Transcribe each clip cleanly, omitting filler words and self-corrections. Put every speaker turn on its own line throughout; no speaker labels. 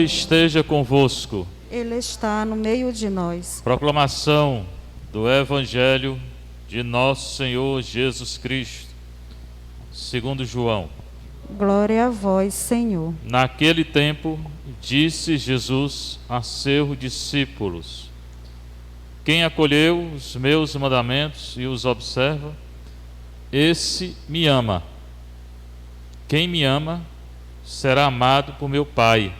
Esteja convosco.
Ele está no meio de nós.
Proclamação do Evangelho de Nosso Senhor Jesus Cristo, segundo João.
Glória a vós, Senhor.
Naquele tempo, disse Jesus a seus discípulos: quem acolheu os meus mandamentos e os observa, esse me ama. Quem me ama será amado por meu Pai.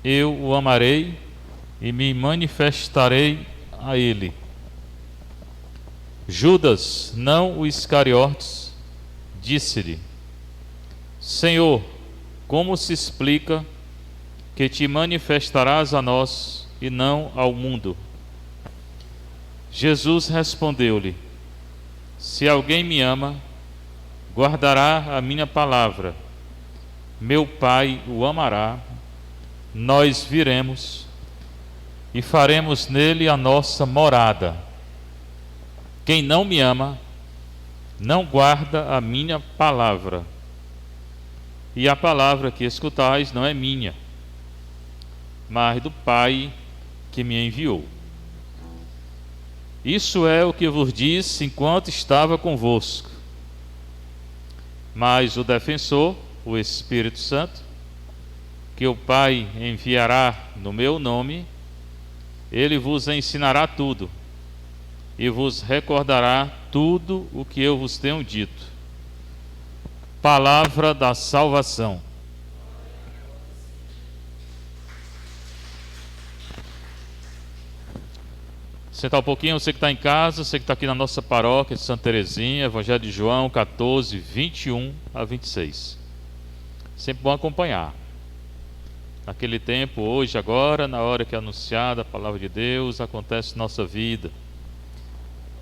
Eu o amarei e me manifestarei a ele. Judas, não o Iscariotes, disse-lhe: Senhor, como se explica que te manifestarás a nós e não ao mundo? Jesus respondeu-lhe: se alguém me ama, guardará a minha palavra. Meu Pai o amará. Nós viremos e faremos nele a nossa morada. Quem não me ama, não guarda a minha palavra. E a palavra que escutais não é minha, mas do Pai que me enviou. Isso é o que vos disse enquanto estava convosco. Mas o defensor, o Espírito Santo, que o Pai enviará no meu nome, ele vos ensinará tudo e vos recordará tudo o que eu vos tenho dito. Palavra da salvação. Sentar um pouquinho, você que está em casa, você que está aqui na nossa paróquia de Santa Terezinha, Evangelho de João 14, 21 a 26. Sempre bom acompanhar. Naquele tempo, hoje, agora, na hora que é anunciada a palavra de Deus, acontece nossa vida.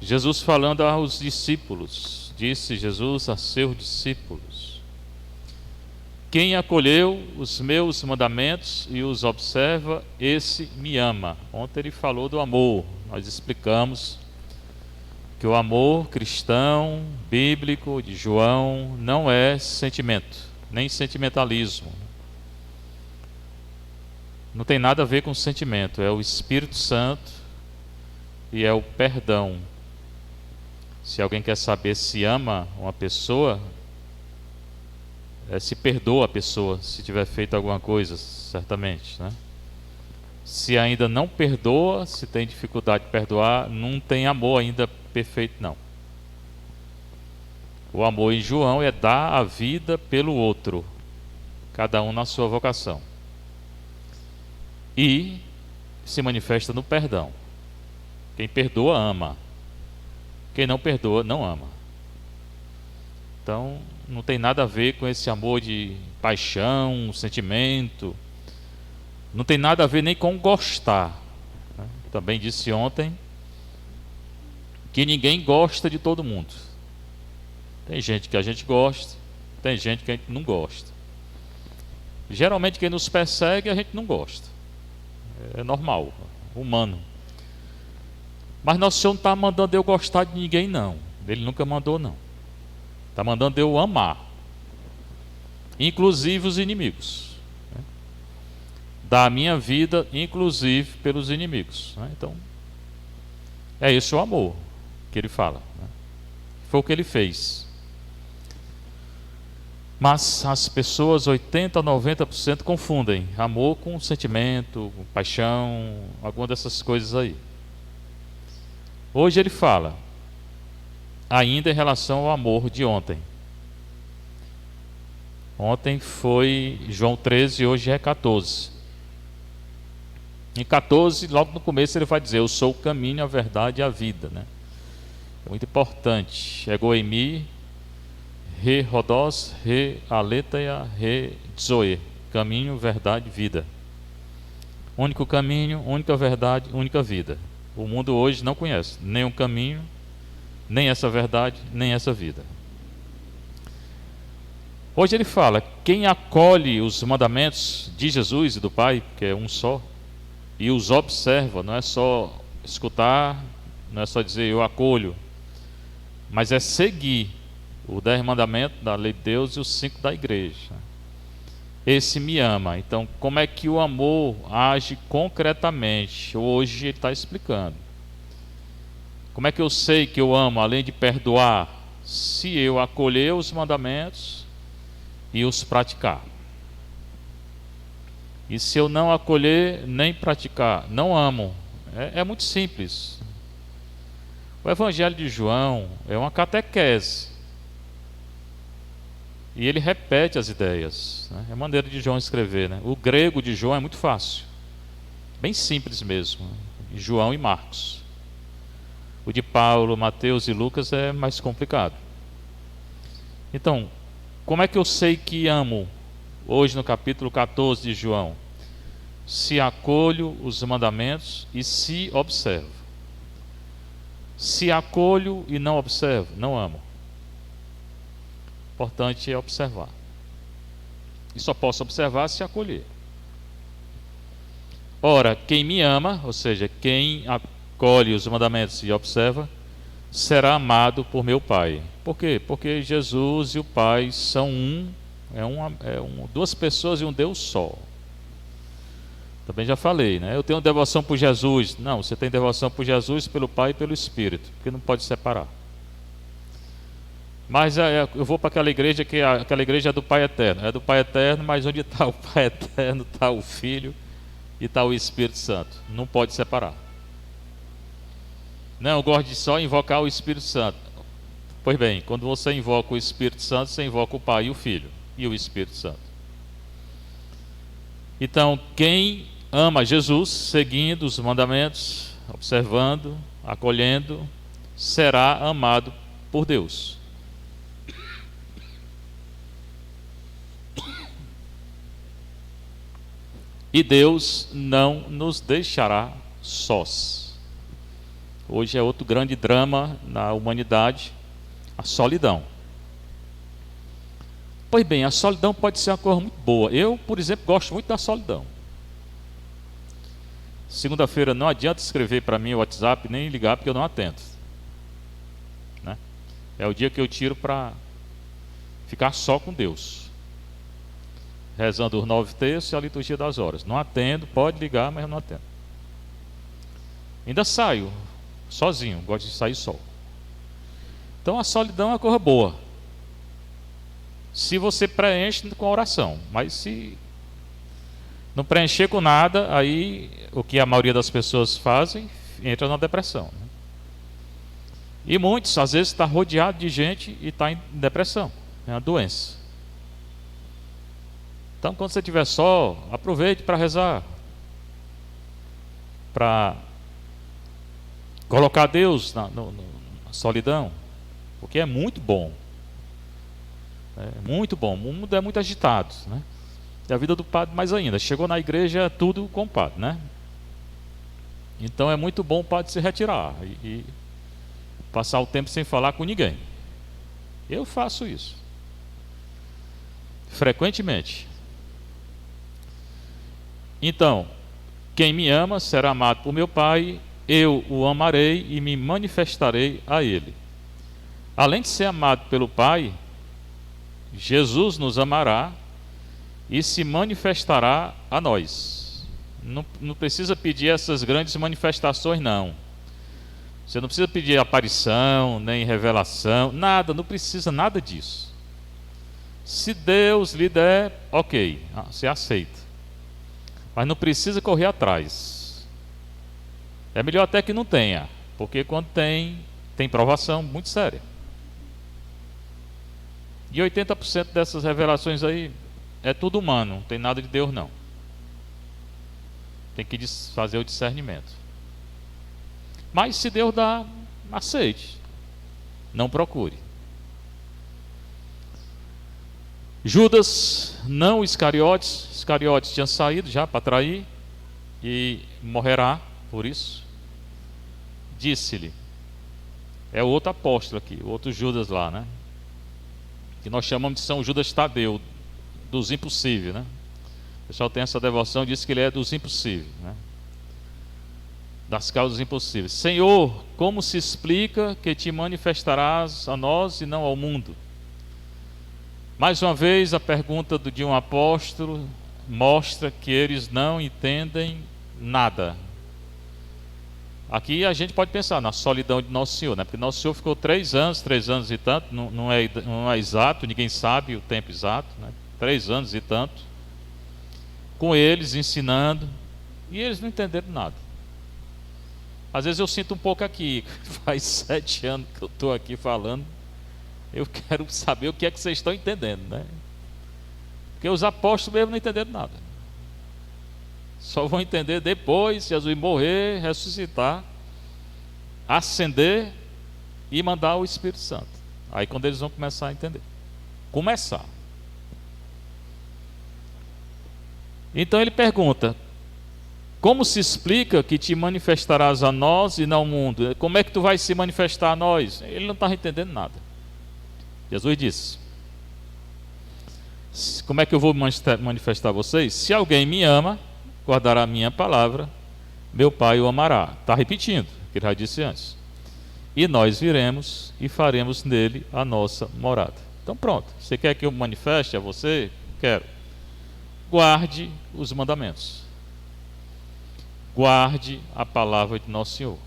Jesus falando aos discípulos, disse Jesus a seus discípulos: quem acolheu os meus mandamentos e os observa, esse me ama. Ontem ele falou do amor. Nós explicamos que o amor cristão, bíblico, de João, não é sentimento, nem sentimentalismo. Não tem nada a ver com sentimento, é o Espírito Santo e é o perdão. Se alguém quer saber se ama uma pessoa, se perdoa a pessoa, se tiver feito alguma coisa, certamente, né? Se ainda não perdoa, se tem dificuldade de perdoar, não tem amor ainda perfeito, não. O amor em João é dar a vida pelo outro, cada um na sua vocação. E se manifesta no perdão. Quem perdoa, ama. Quem não perdoa, não ama. Então, não tem nada a ver com esse amor de paixão, sentimento. Não tem nada a ver nem com gostar, né? Também disse ontem que ninguém gosta de todo mundo. Tem gente que a gente gosta, tem gente que a gente não gosta. Geralmente quem nos persegue a gente não gosta. É normal, humano. Mas Nosso Senhor não está mandando eu gostar de ninguém, não. Ele nunca mandou, não. Está mandando eu amar, inclusive os inimigos, né? Dar a minha vida, inclusive pelos inimigos, né? Então, é esse o amor que ele fala, né? Foi o que ele fez. Mas as pessoas, 80% a 90%, confundem amor com sentimento, com paixão, alguma dessas coisas aí. Hoje ele fala, ainda em relação ao amor de ontem. Ontem foi João 13 e hoje é 14. Em 14, logo no começo ele vai dizer: eu sou o caminho, a verdade e a vida, né? É muito importante. Ego eimi, re rodós, re aletheia, re zoe. Caminho, verdade, vida. Único caminho, única verdade, única vida. O mundo hoje não conhece nem o caminho, nem essa verdade, nem essa vida. Hoje ele fala: quem acolhe os mandamentos de Jesus e do Pai, que é um só, e os observa, não é só escutar, não é só dizer eu acolho, mas é seguir os 10 mandamentos da lei de Deus e os 5 da igreja. esse me ama. Então, como é que o amor age concretamente? Hoje ele está explicando. Como é que eu sei que eu amo, além de perdoar? Se eu acolher os mandamentos e os praticar. E se eu não acolher nem praticar, não amo. É muito simples. O Evangelho de João é uma catequese. E ele repete as ideias, né? É a maneira de João escrever, né? O grego de João é muito fácil, bem simples mesmo, né? João e Marcos. O de Paulo, Mateus e Lucas é mais complicado. Então, como é que eu sei que amo? Hoje no capítulo 14 de João: se acolho os mandamentos e se observo. Se acolho e não observo, não amo. O importante é observar. E só posso observar se acolher. Ora, quem me ama, ou seja, quem acolhe os mandamentos e observa, será amado por meu Pai. Por quê? Porque Jesus e o Pai são duas pessoas e um Deus só. Também já falei, né? Eu tenho devoção por Jesus. Não, você tem devoção por Jesus, pelo Pai e pelo Espírito, porque não pode separar. Mas eu vou para aquela igreja que aquela igreja é do Pai Eterno. É do Pai Eterno, mas onde está o Pai Eterno, está o Filho e está o Espírito Santo. Não pode separar. Não, eu gosto de só invocar o Espírito Santo. Pois bem, quando você invoca o Espírito Santo, você invoca o Pai e o Filho e o Espírito Santo. Então, quem ama Jesus, seguindo os mandamentos, observando, acolhendo, será amado por Deus. E Deus não nos deixará sós. Hoje é outro grande drama na humanidade, a solidão. Pois bem, a solidão pode ser uma coisa muito boa. Eu, por exemplo, gosto muito da solidão. Segunda-feira não adianta escrever para mim o WhatsApp, nem ligar, porque eu não atendo, né? É o dia que eu tiro para ficar só com Deus, rezando os 9 terços e a liturgia das horas. Não atendo, pode ligar, mas eu não atendo. Ainda saio sozinho, gosto de sair só. Então a solidão é uma coisa boa, se você preenche com a oração. Mas se não preencher com nada, aí o que a maioria das pessoas fazem, entra na depressão, né? E muitos, às vezes, estão rodeados de gente e está em depressão. É uma doença. Então, quando você estiver só, aproveite para rezar, para colocar Deus na solidão, porque é muito bom. É muito bom. O mundo é muito agitado, né? E a vida do padre mais ainda. Chegou na igreja tudo com o padre, né? Então é muito bom o padre se retirar e passar o tempo sem falar com ninguém. Eu faço isso frequentemente. Então, quem me ama será amado por meu Pai, eu o amarei e me manifestarei a ele. Além de ser amado pelo Pai, Jesus nos amará e se manifestará a nós. Não precisa pedir essas grandes manifestações, não. Você não precisa pedir aparição, nem revelação, nada, não precisa nada disso. Se Deus lhe der, ok, você aceita. Mas não precisa correr atrás. É melhor até que não tenha, porque quando tem provação muito séria. E 80% dessas revelações aí é tudo humano, não tem nada de Deus não. Tem que fazer o discernimento. Mas se Deus dá, aceite. Não procure. Judas, não Iscariotes. Iscariotes tinha saído já para trair e morrerá por isso. Disse-lhe, é o outro apóstolo aqui, o outro Judas lá, né? Que nós chamamos de São Judas Tadeu, dos impossíveis, né? O pessoal tem essa devoção, diz que ele é dos impossíveis, né? Das causas impossíveis. Senhor, como se explica que te manifestarás a nós e não ao mundo? Mais uma vez, a pergunta de um apóstolo mostra que eles não entendem nada. Aqui a gente pode pensar na solidão de Nosso Senhor, né? Porque Nosso Senhor ficou 3 anos e tanto, não é exato, ninguém sabe o tempo exato, né? 3 anos e tanto, com eles, ensinando, e eles não entenderam nada. Às vezes eu sinto um pouco aqui, faz 7 anos que eu estou aqui falando, eu quero saber o que é que vocês estão entendendo, né? Porque os apóstolos mesmo não entenderam nada. Só vão entender depois, Jesus morrer, ressuscitar, ascender e mandar o Espírito Santo. Aí quando eles vão começar a entender. Começar. Então ele pergunta: como se explica que te manifestarás a nós e não ao mundo? Como é que tu vai se manifestar a nós? Ele não estava entendendo nada. Jesus disse: como é que eu vou manifestar a vocês? Se alguém me ama, guardará a minha palavra, meu Pai o amará. Está repetindo o que ele já disse antes. E nós viremos e faremos nele a nossa morada. Então pronto, você quer que eu manifeste a você? Quero. Guarde os mandamentos. Guarde a palavra de Nosso Senhor.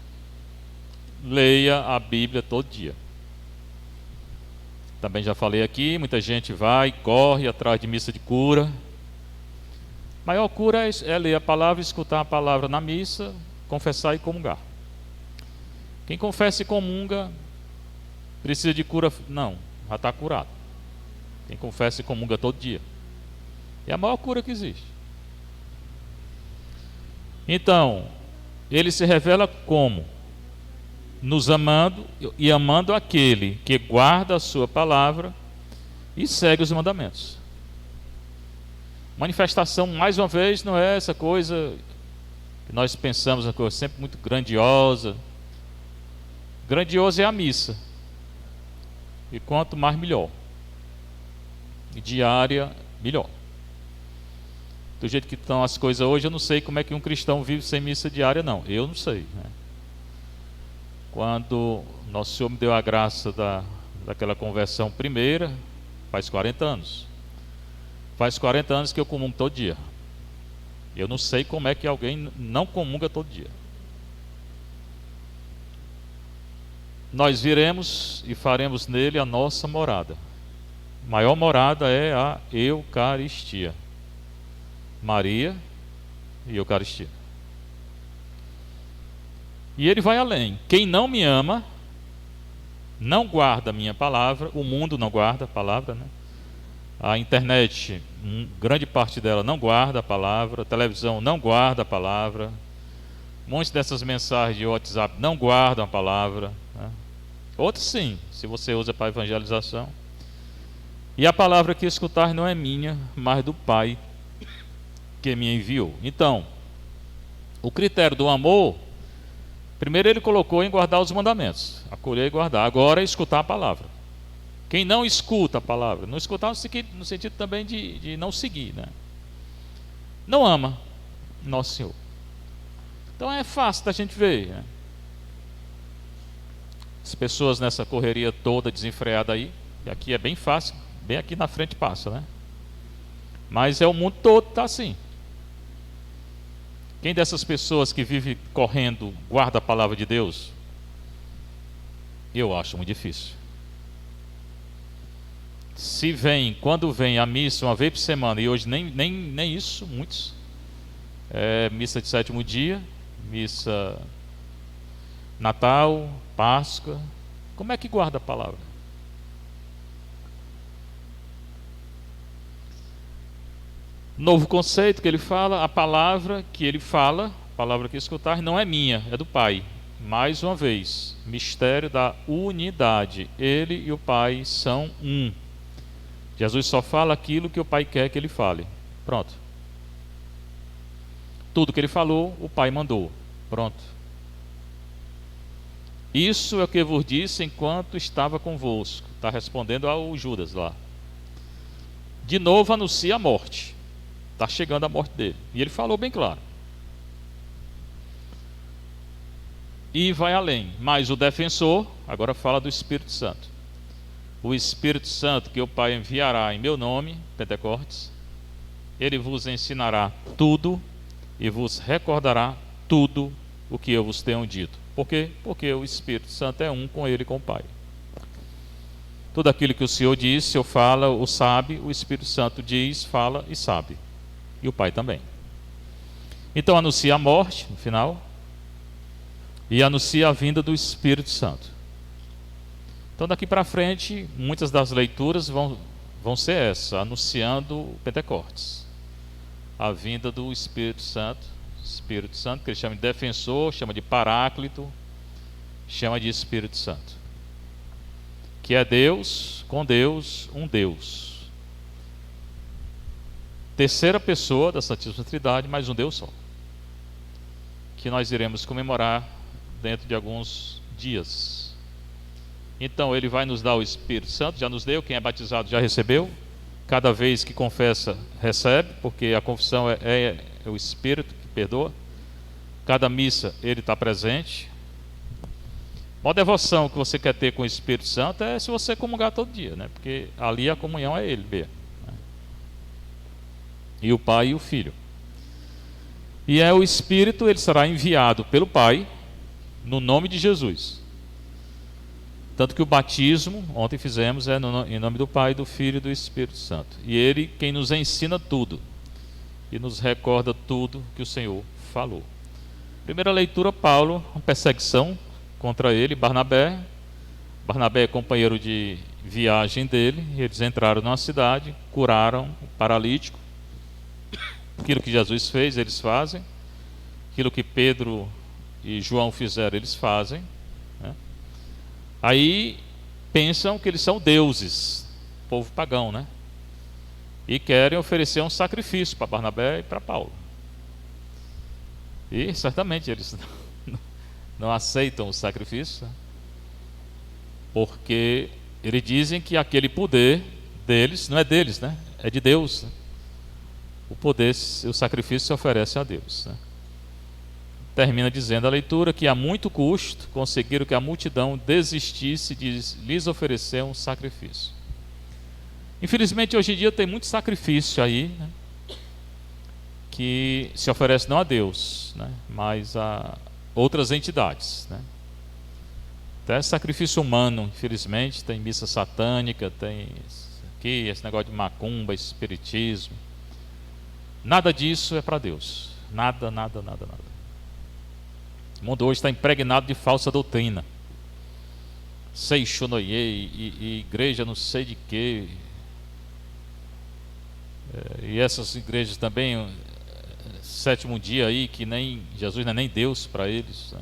Leia a Bíblia todo dia. Também já falei aqui, muita gente vai, corre atrás de missa de cura. A maior cura é ler a palavra, escutar a palavra na missa, confessar e comungar. Quem confessa e comunga precisa de cura? Não, já está curado. Quem confessa e comunga todo dia. É a maior cura que existe. Então, ele se revela como? Nos amando e amando aquele que guarda a sua palavra e segue os mandamentos. Manifestação, mais uma vez, não é essa coisa que nós pensamos, uma coisa sempre muito grandiosa. Grandiosa é a missa. E quanto mais, melhor. E diária, melhor. Do jeito que estão as coisas hoje, eu não sei como é que um cristão vive sem missa diária, não. Eu não sei, né? Quando Nosso Senhor me deu a graça daquela conversão primeira, faz 40 anos. Faz 40 anos que eu comungo todo dia. Eu não sei como é que alguém não comunga todo dia. Nós viremos e faremos nele a nossa morada. A maior morada é a Eucaristia. Maria e Eucaristia. E ele vai além. Quem não me ama, não guarda a minha palavra. O mundo não guarda a palavra, né? A internet, grande parte dela não guarda a palavra. A televisão não guarda a palavra. Muitas dessas mensagens de WhatsApp não guardam a palavra, né? Outras sim, se você usa para evangelização. E a palavra que escutar não é minha, mas do Pai que me enviou. Então, o critério do amor, primeiro ele colocou em guardar os mandamentos, acolher e guardar. Agora é escutar a palavra. Quem não escuta a palavra, não escutar no sentido também de não seguir, né? Não ama Nosso Senhor. Então é fácil da gente ver, né? As pessoas nessa correria toda desenfreada aí, e aqui é bem fácil, bem aqui na frente passa, né? Mas é o mundo todo está assim. Quem dessas pessoas que vive correndo guarda a palavra de Deus? Eu acho muito difícil. Se vem, quando vem a missa uma vez por semana, e hoje nem isso, muitos, missa de 7º dia, missa Natal, Páscoa, como é que guarda a palavra? Novo conceito que ele fala, a palavra que ele fala, a palavra que escutar, não é minha, é do Pai. Mais uma vez, mistério da unidade. Ele e o Pai são um. Jesus só fala aquilo que o Pai quer que ele fale. Pronto. Tudo que ele falou, o Pai mandou. Pronto. Isso é o que vos disse enquanto estava convosco. Está respondendo ao Judas lá. De novo anuncia a morte. Está chegando a morte dele. E ele falou bem claro. E vai além. Mas o defensor, agora fala do Espírito Santo. o Espírito Santo que o Pai enviará em meu nome, Pentecostes, ele vos ensinará tudo e vos recordará tudo o que eu vos tenho dito. Por quê? Porque o Espírito Santo é um com ele e com o Pai. Tudo aquilo que o Senhor disse ou fala ou sabe, o Espírito Santo diz, fala e sabe. E o Pai também. Então anuncia a morte, no final, e anuncia a vinda do Espírito Santo. Então daqui para frente, muitas das leituras vão ser essa, anunciando o Pentecostes. A vinda do Espírito Santo, que ele chama de defensor, chama de paráclito, chama de Espírito Santo. Que é Deus, com Deus, um Deus. Terceira pessoa da Santíssima Trindade, mas um Deus só. Que nós iremos comemorar dentro de alguns dias. Então ele vai nos dar o Espírito Santo, já nos deu, quem é batizado já recebeu. Cada vez que confessa, recebe, porque a confissão é o Espírito que perdoa. Cada missa ele está presente. Uma devoção que você quer ter com o Espírito Santo é se você comungar todo dia, né? Porque ali a comunhão é ele mesmo, né? E o Pai e o Filho. E é o Espírito, ele será enviado pelo Pai no nome de Jesus. Tanto que o batismo, ontem fizemos, é em nome do Pai, do Filho e do Espírito Santo. E ele quem nos ensina tudo e nos recorda tudo que o Senhor falou. Primeira leitura, Paulo, uma perseguição contra ele, Barnabé. Barnabé é companheiro de viagem dele, e eles entraram numa cidade, curaram o paralítico. Aquilo que Jesus fez, eles fazem. Aquilo que Pedro e João fizeram, eles fazem, né? Aí pensam que eles são deuses, povo pagão, né? E querem oferecer um sacrifício para Barnabé e para Paulo. E certamente eles não aceitam o sacrifício, porque eles dizem que aquele poder deles não é deles, né? É de Deus, né? O poder, o sacrifício se oferece a Deus, né? Termina dizendo a leitura que a muito custo conseguiram que a multidão desistisse de lhes oferecer um sacrifício. Infelizmente hoje em dia tem muito sacrifício aí, né, que se oferece não a Deus, né, mas a outras entidades, né. Até sacrifício humano, infelizmente, tem missa satânica, tem aqui esse negócio de macumba, espiritismo. Nada disso é para Deus. Nada. O mundo hoje está impregnado de falsa doutrina. Seixonoye e igreja não sei de quê. E essas igrejas também, sétimo dia aí, que nem Jesus não é nem Deus para eles, né?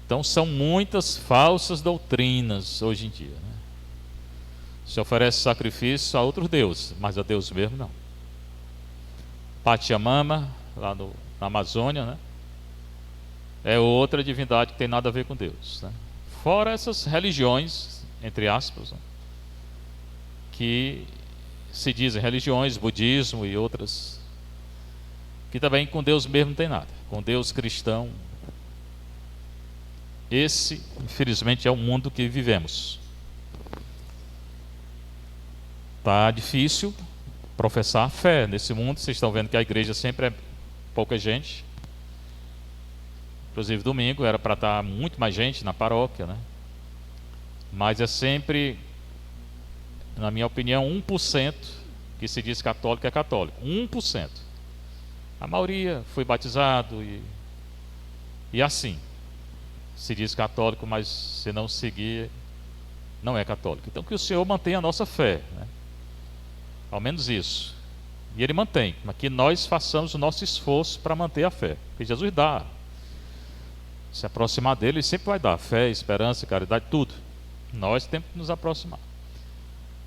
Então são muitas falsas doutrinas hoje em dia, né? Se oferece sacrifício a outros deuses, mas a Deus mesmo não. Pachamama, lá na Amazônia, né, é outra divindade que tem nada a ver com Deus, né? Fora essas religiões, entre aspas, né, que se dizem religiões, budismo e outras, que também com Deus mesmo não tem nada. Com Deus cristão, esse, infelizmente, é o mundo que vivemos. Está difícil professar fé nesse mundo. Vocês estão vendo que a igreja sempre é pouca gente. Inclusive domingo era para estar muito mais gente na paróquia, né? Mas é sempre, na minha opinião, 1% que se diz católico é católico. 1%. A maioria foi batizado e assim. Se diz católico, mas se não seguir, não é católico. Então que o Senhor mantenha a nossa fé, né? Ao menos isso. E Ele mantém, mas que nós façamos o nosso esforço para manter a fé. Porque Jesus dá. Se aproximar dele, Ele sempre vai dar fé, esperança, caridade, tudo. Nós temos que nos aproximar.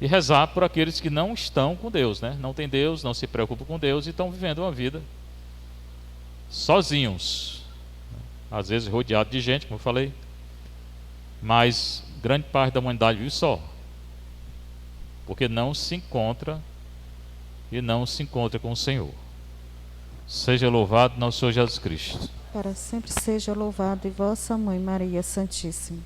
E rezar por aqueles que não estão com Deus, né? Não tem Deus, não se preocupam com Deus e estão vivendo uma vida sozinhos. Às vezes rodeado de gente, como eu falei. Mas grande parte da humanidade vive só. Porque não se encontra e não se encontra com o Senhor. Seja louvado nosso Senhor Jesus Cristo.
Para sempre seja louvado e vossa Mãe Maria Santíssima.